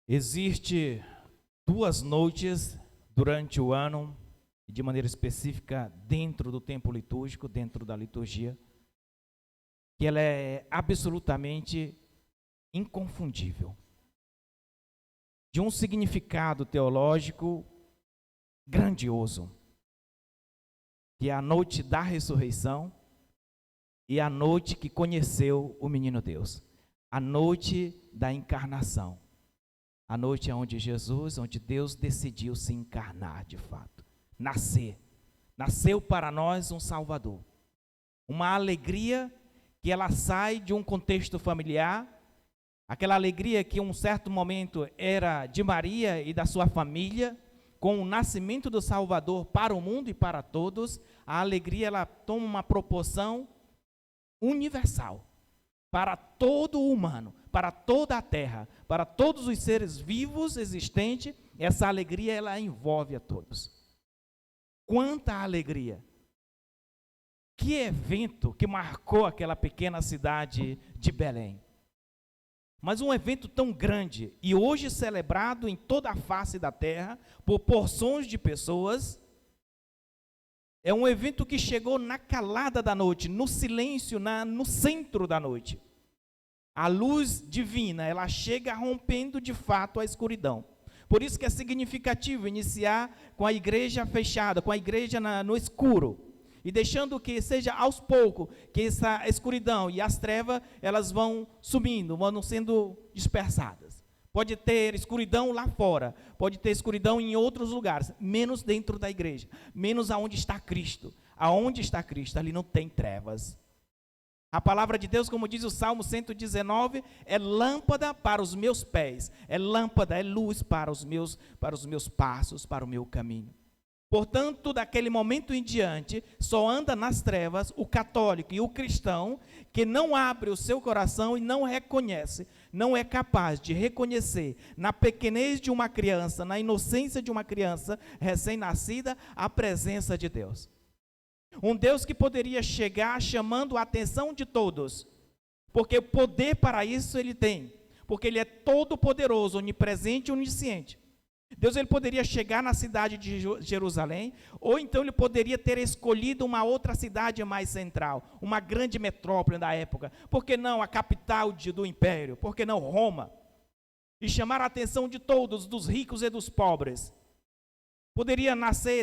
Existe duas noites durante o ano, de maneira específica dentro do tempo litúrgico, dentro da liturgia, que ela é absolutamente inconfundível, de um significado teológico grandioso, que é a noite da ressurreição e a noite que conheceu o menino Deus, a noite da encarnação, a noite onde Jesus, onde Deus decidiu se encarnar de fato, nasceu para nós um Salvador, uma alegria que ela sai de um contexto familiar, aquela alegria que em um certo momento era de Maria e da sua família, com o nascimento do Salvador para o mundo e para todos, a alegria ela toma uma proporção universal, para todo o humano, para toda a terra, para todos os seres vivos existentes, essa alegria ela envolve a todos. Quanta alegria! Que evento que marcou aquela pequena cidade de Belém. Mas um evento tão grande e hoje celebrado em toda a face da terra, por porções de pessoas, é um evento que chegou na calada da noite, no silêncio, no centro da noite. A luz divina, ela chega rompendo de fato a escuridão. Por isso que é significativo iniciar com a igreja fechada, com a igreja no escuro. E deixando que seja aos poucos, que essa escuridão e as trevas, elas vão sumindo, vão sendo dispersadas. Pode ter escuridão lá fora, pode ter escuridão em outros lugares, menos dentro da igreja, menos aonde está Cristo. Aonde está Cristo, ali não tem trevas. A palavra de Deus, como diz o Salmo 119, é lâmpada para os meus pés, é lâmpada, é luz para os meus passos, para o meu caminho. Portanto, daquele momento em diante, só anda nas trevas o católico e o cristão que não abre o seu coração e não reconhece, não é capaz de reconhecer na pequenez de uma criança, na inocência de uma criança recém-nascida, a presença de Deus. Um Deus que poderia chegar chamando a atenção de todos, porque poder para isso ele tem, porque ele é todo poderoso, onipresente e onisciente. Deus ele poderia chegar na cidade de Jerusalém, ou então ele poderia ter escolhido uma outra cidade mais central, uma grande metrópole da época. Por que não a capital do império? Por que não Roma? E chamar a atenção de todos, dos ricos e dos pobres. Poderia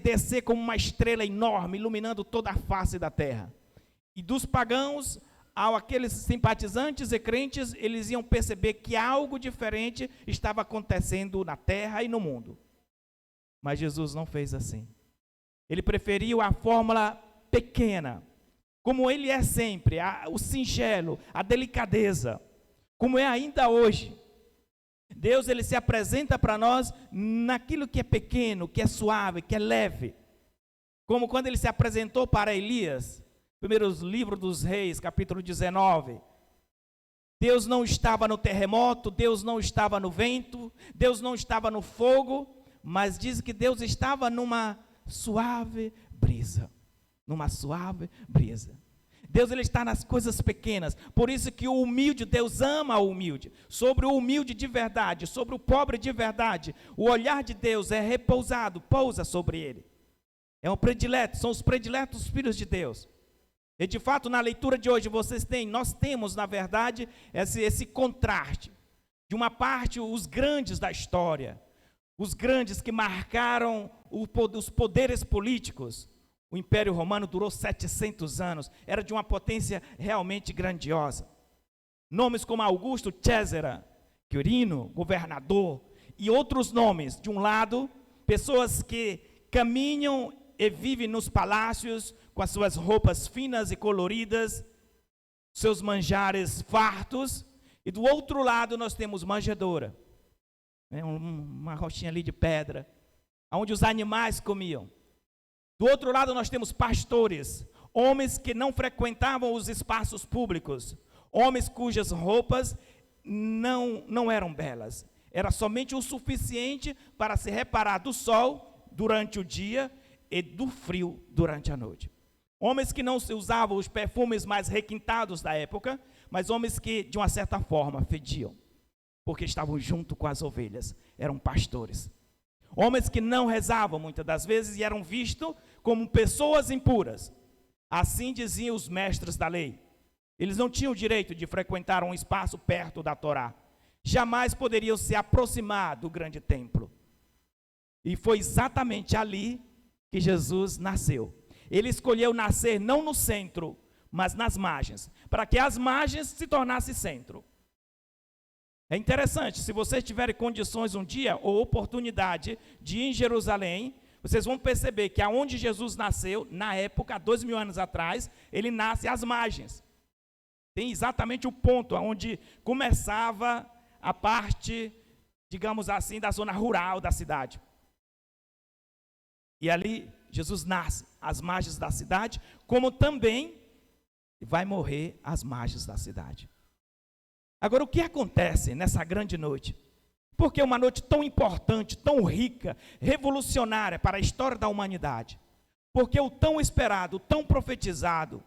descer como uma estrela enorme, iluminando toda a face da terra. E dos pagãos, aqueles simpatizantes e crentes, eles iam perceber que algo diferente estava acontecendo na terra e no mundo. Mas Jesus não fez assim. Ele preferiu a fórmula pequena, como ele é sempre, o singelo, a delicadeza, como é ainda hoje. Deus ele se apresenta para nós naquilo que é pequeno, que é suave, que é leve. Como quando ele se apresentou para Elias, primeiro livro dos Reis, capítulo 19. Deus não estava no terremoto, Deus não estava no vento, Deus não estava no fogo, mas diz que Deus estava numa suave brisa. Numa suave brisa. Deus ele está nas coisas pequenas, por isso que o humilde, Deus ama o humilde. Sobre o humilde de verdade, sobre o pobre de verdade, o olhar de Deus é repousado, pousa sobre ele. É um predileto, são os prediletos filhos de Deus. E de fato, na leitura de hoje, nós temos, na verdade, esse contraste. De uma parte, os grandes da história, os grandes que marcaram os poderes políticos. O Império Romano durou 700 anos, era de uma potência realmente grandiosa. Nomes como Augusto César, Quirino, governador, e outros nomes. De um lado, pessoas que caminham e vivem nos palácios, com as suas roupas finas e coloridas, seus manjares fartos, e do outro lado nós temos manjedoura, uma rochinha ali de pedra, onde os animais comiam. Do outro lado nós temos pastores, homens que não frequentavam os espaços públicos, homens cujas roupas não eram belas, era somente o suficiente para se reparar do sol durante o dia e do frio durante a noite. Homens que não usavam os perfumes mais requintados da época, mas homens que, de uma certa forma, fediam. porque estavam junto com as ovelhas, eram pastores. Homens que não rezavam muitas das vezes e eram vistos como pessoas impuras. Assim diziam os mestres da lei. Eles não tinham o direito de frequentar um espaço perto da Torá. Jamais poderiam se aproximar do grande templo. E foi exatamente ali que Jesus nasceu. Ele escolheu nascer não no centro, mas nas margens, para que as margens se tornassem centro. É interessante, se vocês tiverem condições um dia ou oportunidade de ir em Jerusalém, vocês vão perceber que aonde Jesus nasceu, na época, há 2000 anos atrás, ele nasce às margens. Tem exatamente o ponto onde começava a parte, digamos assim, da zona rural da cidade. E ali Jesus nasce às margens da cidade, como também vai morrer às margens da cidade. Agora, o que acontece nessa grande noite? Porque é uma noite tão importante, tão rica, revolucionária para a história da humanidade. Porque o tão esperado, tão profetizado,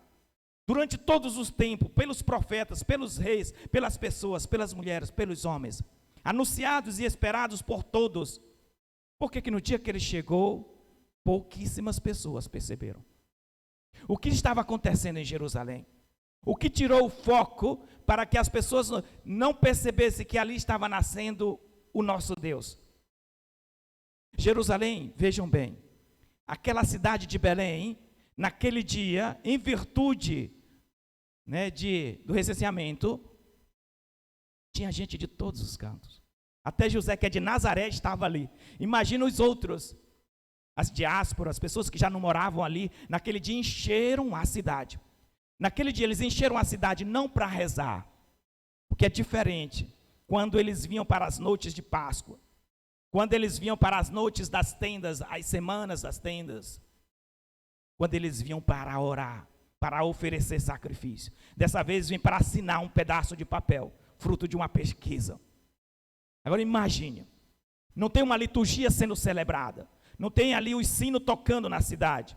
durante todos os tempos, pelos profetas, pelos reis, pelas pessoas, pelas mulheres, pelos homens, anunciados e esperados por todos. Porque que no dia que ele chegou, pouquíssimas pessoas perceberam. O que estava acontecendo em Jerusalém? O que tirou o foco para que as pessoas não percebessem que ali estava nascendo o nosso Deus? Jerusalém, vejam bem, aquela cidade de Belém, naquele dia, em virtude do recenseamento, tinha gente de todos os cantos. Até José, que é de Nazaré, estava ali. Imagina os outros, as diásporas, as pessoas que já não moravam ali, naquele dia encheram a cidade. Naquele dia eles encheram a cidade não para rezar, porque é diferente quando eles vinham para as noites de Páscoa, quando eles vinham para as noites das tendas, as semanas das tendas, quando eles vinham para orar, para oferecer sacrifício. Dessa vez vêm para assinar um pedaço de papel, fruto de uma pesquisa. Agora imagine, não tem uma liturgia sendo celebrada, não tem ali o sino tocando na cidade,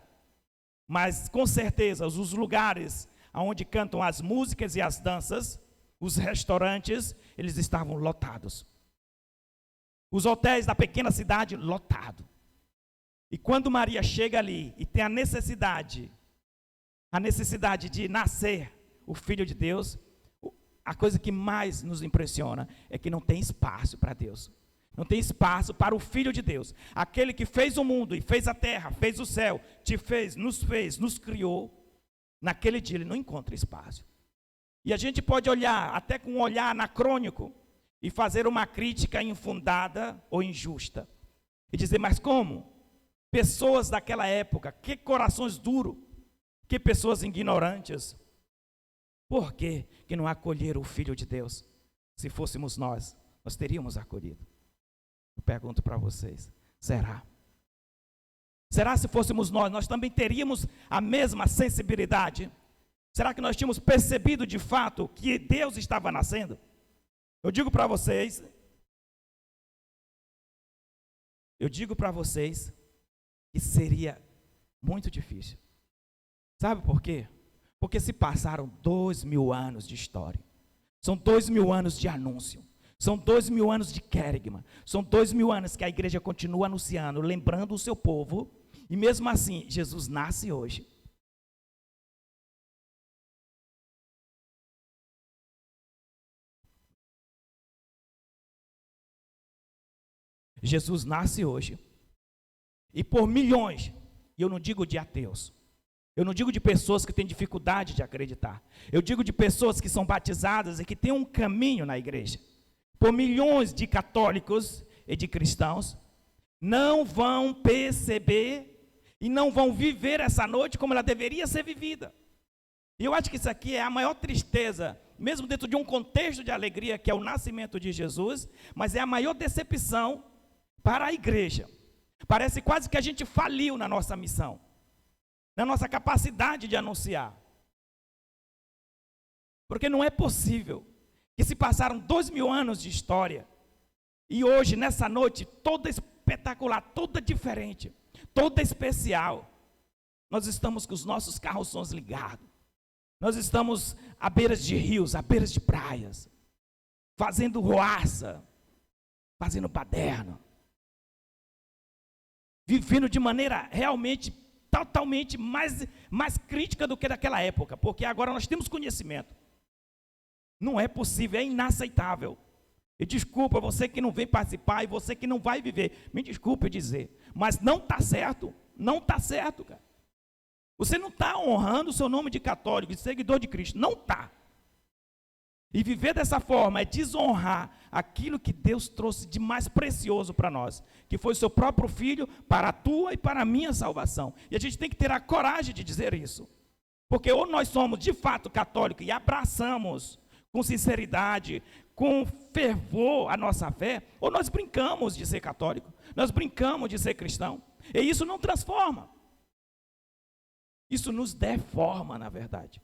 mas com certeza os lugares onde cantam as músicas e as danças, os restaurantes, eles estavam lotados. Os hotéis da pequena cidade, lotados. E quando Maria chega ali e tem a necessidade de nascer o Filho de Deus, a coisa que mais nos impressiona é que não tem espaço para Deus. Não tem espaço para o Filho de Deus. Aquele que fez o mundo e fez a terra, fez o céu, nos criou. Naquele dia ele não encontra espaço. E a gente pode olhar, até com um olhar anacrônico, e fazer uma crítica infundada ou injusta. E dizer, mas como? Pessoas daquela época, que corações duros, que pessoas ignorantes. Por que não acolheram o Filho de Deus? Se fôssemos nós teríamos acolhido. Eu pergunto para vocês, será? Será se fôssemos nós também teríamos a mesma sensibilidade? Será que nós tínhamos percebido de fato que Deus estava nascendo? Eu digo para vocês que seria muito difícil. Sabe por quê? Porque se passaram 2000 anos de história. São 2000 anos de anúncio. São 2000 anos de querigma. São 2000 anos que a igreja continua anunciando, lembrando o seu povo. E mesmo assim, Jesus nasce hoje. Jesus nasce hoje. E por milhões, e eu não digo de ateus, eu não digo de pessoas que têm dificuldade de acreditar, eu digo de pessoas que são batizadas e que têm um caminho na igreja. Por milhões de católicos e de cristãos, não vão perceber e não vão viver essa noite como ela deveria ser vivida. E eu acho que isso aqui é a maior tristeza, mesmo dentro de um contexto de alegria, que é o nascimento de Jesus, mas é a maior decepção para a igreja. Parece quase que a gente faliu na nossa missão, na nossa capacidade de anunciar. Porque não é possível que se passaram 2000 anos de história, e hoje, nessa noite, toda espetacular, toda diferente, toda especial, nós estamos com os nossos carros sons ligados, nós estamos à beira de rios, à beira de praias, fazendo roaça, fazendo baderno, vivendo de maneira realmente, totalmente mais crítica do que daquela época, porque agora nós temos conhecimento. Não é possível, é inaceitável. E desculpa você que não vem participar e você que não vai viver, me desculpe dizer, mas não está certo, não está certo, cara. Você não está honrando o seu nome de católico, de seguidor de Cristo, não está. E viver dessa forma é desonrar aquilo que Deus trouxe de mais precioso para nós, que foi o seu próprio Filho para a tua e para a minha salvação. E a gente tem que ter a coragem de dizer isso, porque ou nós somos de fato católicos e abraçamos com sinceridade, com fervor a nossa fé, ou nós brincamos de ser católico, nós brincamos de ser cristão, e isso não transforma, isso nos deforma, na verdade.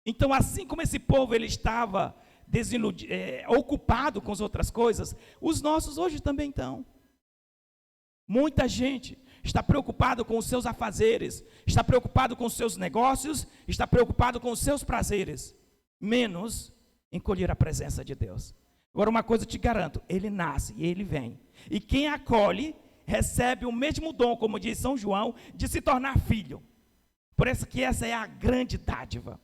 Então, assim como esse povo ele estava ocupado com as outras coisas, os nossos hoje também estão. Muita gente está preocupado com os seus afazeres, está preocupado com os seus negócios, está preocupado com os seus prazeres, menos em colher a presença de Deus. Agora, uma coisa eu te garanto, ele nasce e ele vem. E quem acolhe, recebe o mesmo dom, como diz São João, de se tornar filho. Por isso que essa é a grande dádiva.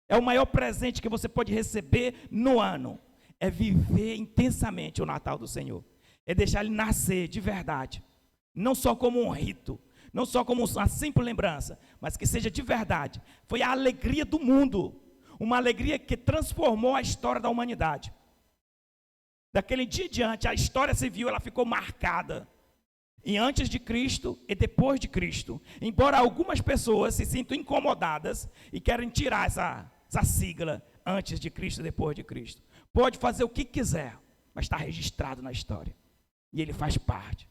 É o maior presente que você pode receber no ano. É viver intensamente o Natal do Senhor. É deixar ele nascer de verdade. Não só como um rito, não só como uma simples lembrança, mas que seja de verdade. Foi a alegria do mundo. Uma alegria que transformou a história da humanidade. Daquele dia em diante, a história civil ela ficou marcada em antes de Cristo e depois de Cristo. Embora algumas pessoas se sintam incomodadas e querem tirar essa sigla, antes de Cristo e depois de Cristo. Pode fazer o que quiser, mas está registrado na história. E ele faz parte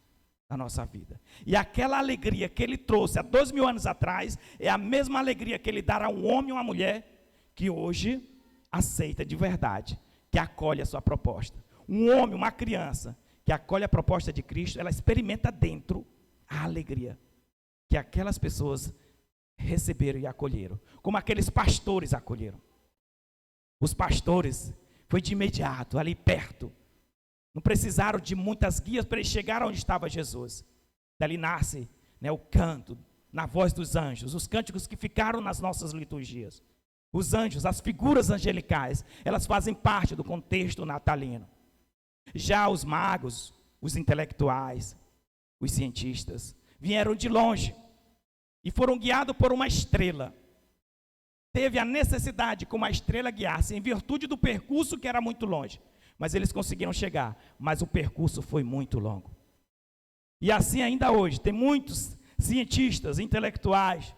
da nossa vida. E aquela alegria que ele trouxe há 2000 anos atrás, é a mesma alegria que ele dará a um homem ou uma mulher, que hoje aceita de verdade, que acolhe a sua proposta. Um homem, uma criança, que acolhe a proposta de Cristo, ela experimenta dentro a alegria que aquelas pessoas receberam e acolheram, como aqueles pastores acolheram. Os pastores foi de imediato, ali perto, não precisaram de muitas guias para eles chegar onde estava Jesus. Dali nasce, o canto, na voz dos anjos, os cânticos que ficaram nas nossas liturgias. Os anjos, as figuras angelicais, elas fazem parte do contexto natalino. Já os magos, os intelectuais, os cientistas, vieram de longe e foram guiados por uma estrela. Teve a necessidade que uma estrela guiasse, em virtude do percurso que era muito longe. Mas eles conseguiram chegar, mas o percurso foi muito longo. E assim ainda hoje, tem muitos cientistas, intelectuais,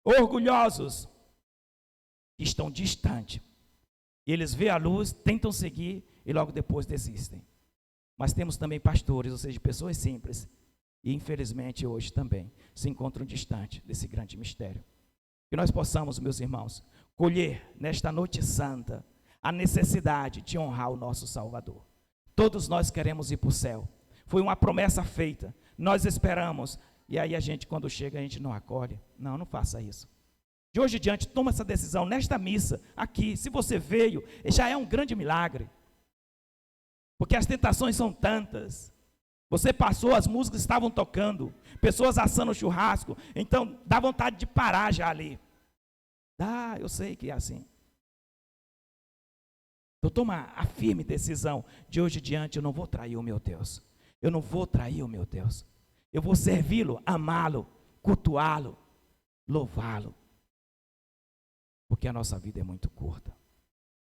orgulhosos, que estão distantes. E eles veem a luz, tentam seguir e logo depois desistem. Mas temos também pastores, ou seja, pessoas simples, e infelizmente hoje também se encontram distantes desse grande mistério. Que nós possamos, meus irmãos, colher nesta noite santa a necessidade de honrar o nosso Salvador. Todos nós queremos ir para o céu. Foi uma promessa feita, nós esperamos, e aí a gente, quando chega, a gente não acolhe. Não faça isso. De hoje em diante, toma essa decisão nesta missa, aqui. Se você veio, já é um grande milagre. Porque as tentações são tantas. Você passou, as músicas estavam tocando, pessoas assando churrasco, então dá vontade de parar já ali. Eu sei que é assim. Então toma a firme decisão, de hoje em diante eu não vou trair o meu Deus. Eu não vou trair o meu Deus. Eu vou servi-lo, amá-lo, cultuá-lo, louvá-lo. Porque a nossa vida é muito curta.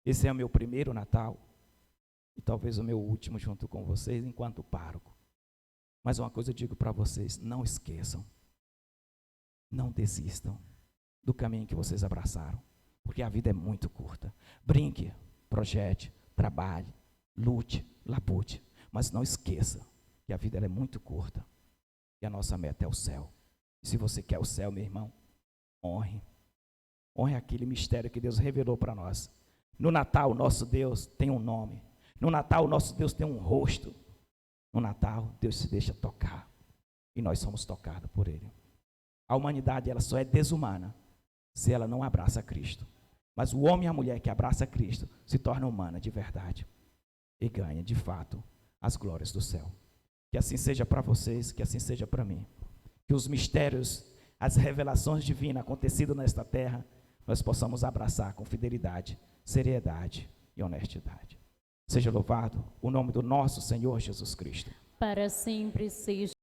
Esse é o meu primeiro Natal, e talvez o meu último junto com vocês, enquanto pároco. Mas uma coisa eu digo para vocês, não esqueçam, não desistam do caminho que vocês abraçaram, porque a vida é muito curta. Brinque, projete, trabalhe, lute, labute, mas não esqueça que a vida é muito curta e a nossa meta é o céu. E se você quer o céu, meu irmão, honre aquele mistério que Deus revelou para nós. No Natal, nosso Deus tem um nome. No Natal, nosso Deus tem um rosto. No Natal, Deus se deixa tocar. E nós somos tocados por Ele. A humanidade, ela só é desumana se ela não abraça Cristo. Mas o homem e a mulher que abraça Cristo se torna humana de verdade e ganha, de fato, as glórias do céu. Que assim seja para vocês, que assim seja para mim. Que os mistérios, as revelações divinas acontecidas nesta terra, nós possamos abraçar com fidelidade, seriedade e honestidade. Seja louvado o nome do nosso Senhor Jesus Cristo. Para sempre seja